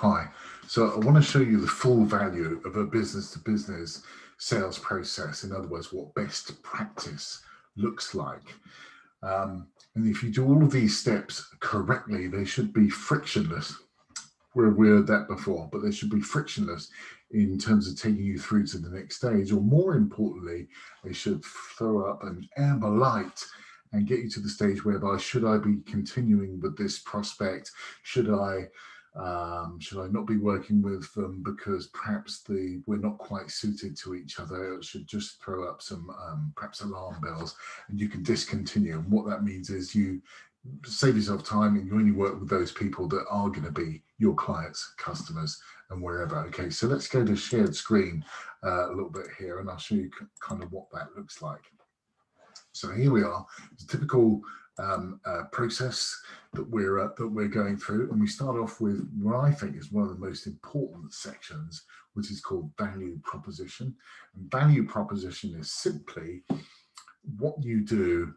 Hi, so I want to show you the full value of a business-to-business sales process. In other words, what best practice looks like. And if you do all of these steps correctly, they should be frictionless. We've heard that before, but they should be frictionless in terms of taking you through to the next stage, or more importantly, they should throw up an amber light and get you to the stage whereby should I be continuing with this prospect? Should I not be working with them because perhaps we're not quite suited to each other? It should just throw up some perhaps alarm bells, and you can discontinue. And what that means is you save yourself time and you only work with those people that are going to be your clients, customers, and wherever. Okay, so let's go to shared screen a little bit here, and I'll show you kind of what that looks like. So here we are. It's a typical process that we're going through, and we start off with what I think is one of the most important sections, which is called value proposition. And value proposition is simply what you do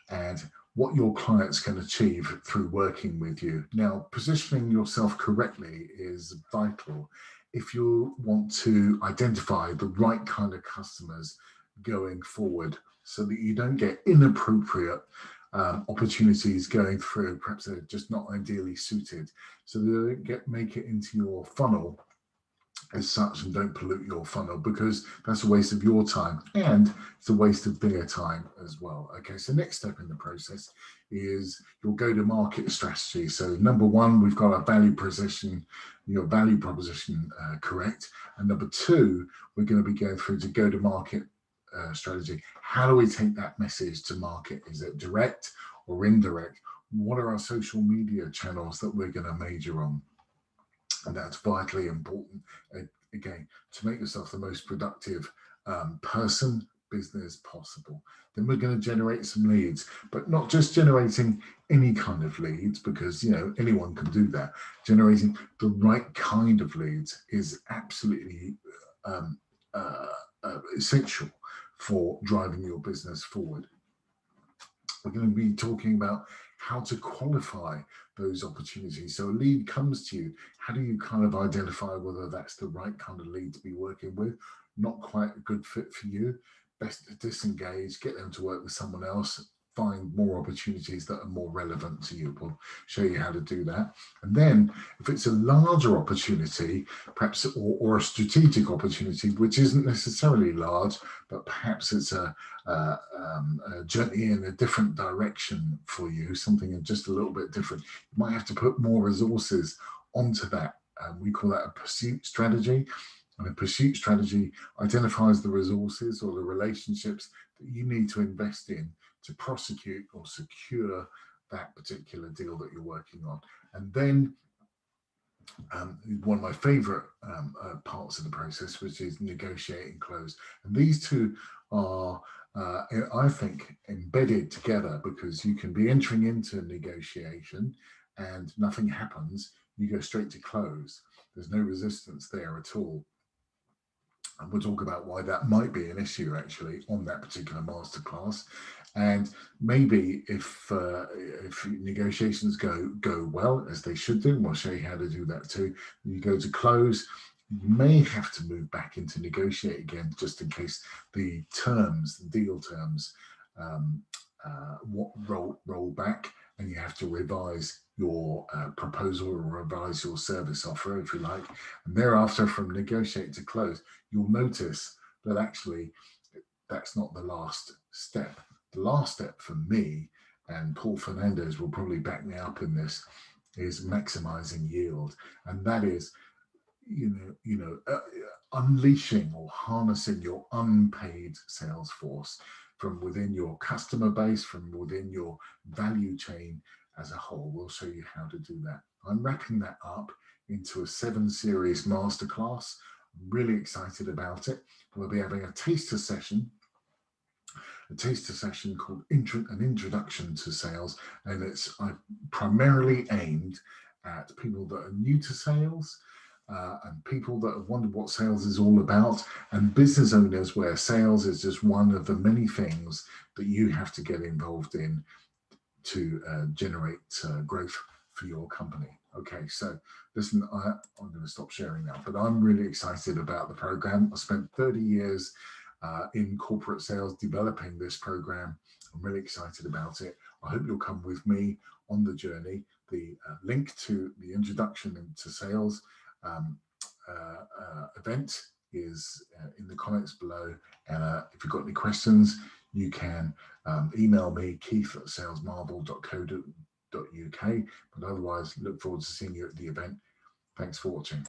and what your clients can achieve through working with you. Now, positioning yourself correctly is vital if you want to identify the right kind of customers going forward, so that you don't get inappropriate opportunities going through. Perhaps they're just not ideally suited, so they don't make it into your funnel as such, and don't pollute your funnel, because that's a waste of your time and it's a waste of their time as well. Okay, so next step in the process is your go-to-market strategy. So number one, we've got our your value proposition correct, and number two, we're going to be going through to go-to-market strategy. How do we take that message to market? Is it direct or indirect? What are our social media channels that we're going to major on? And that's vitally important, again, to make yourself the most productive business possible. Then we're going to generate some leads, but not just generating any kind of leads, because anyone can do that. Generating the right kind of leads is absolutely essential for driving your business forward. We're going to be talking about how to qualify those opportunities. So a lead comes to you. How do you kind of identify whether that's the right kind of lead to be working with? Not quite a good fit for you. Best to disengage, get them to work with someone else, find more opportunities that are more relevant to you. We'll show you how to do that. And then if it's a larger opportunity, perhaps, or a strategic opportunity, which isn't necessarily large, but perhaps it's a journey in a different direction for you, something just a little bit different, you might have to put more resources onto that. We call that a pursuit strategy. And a pursuit strategy identifies the resources or the relationships that you need to invest in to prosecute or secure that particular deal that you're working on. And then one of my favorite parts of the process, which is negotiate and close. And these two are, I think, embedded together, because you can be entering into negotiation and nothing happens. You go straight to close. There's no resistance there at all. And we'll talk about why that might be an issue actually on that particular masterclass. And maybe if negotiations go well, as they should do, and we'll show you how to do that too, you go to close, you may have to move back into negotiate again, just in case the deal terms roll back, and you have to revise your proposal or revise your service offer, if you like. And thereafter, from negotiate to close, you'll notice that actually that's not the last step. The last step for me, and Paul Fernandez will probably back me up in this, is maximizing yield. And that is, unleashing or harnessing your unpaid sales force from within your customer base, from within your value chain as a whole. We'll show you how to do that. I'm wrapping that up into a 7-series masterclass. I'm really excited about it. We'll be having a taster session called An Introduction to Sales, and it's primarily aimed at people that are new to sales, and people that have wondered what sales is all about, and business owners where sales is just one of the many things that you have to get involved in to generate growth for your company. Okay, so listen, I'm going to stop sharing now, but I'm really excited about the program. I spent 30 years in corporate sales developing this program. I'm really excited about it. I hope you'll come with me on the journey. The link to the introduction into sales event is in the comments below. And if you've got any questions, you can email me, keith@salesmarvel.co.uk. But otherwise, look forward to seeing you at the event. Thanks for watching.